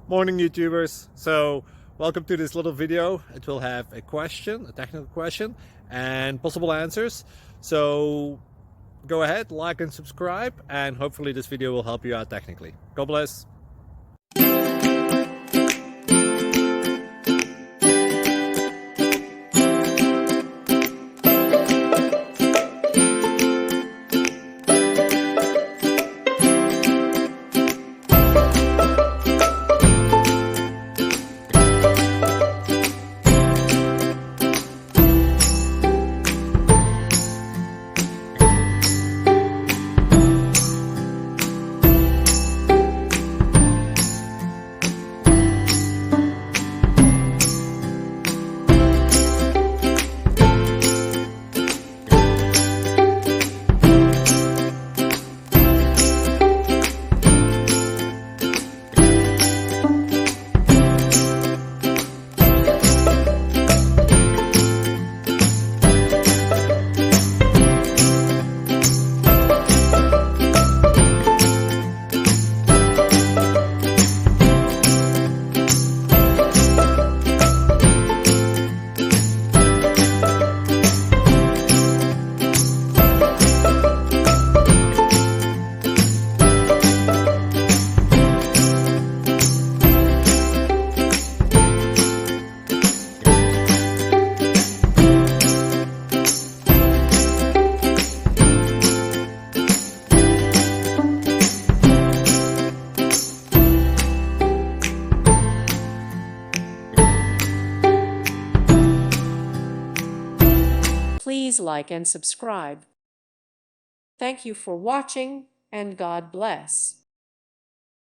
Morning YouTubers. So welcome to this little video. It will have a question, a technical question, and possible answers. So go ahead, like and subscribe, and hopefully this video will help you out technically. God bless. Please like and subscribe. Thank you for watching, and God bless.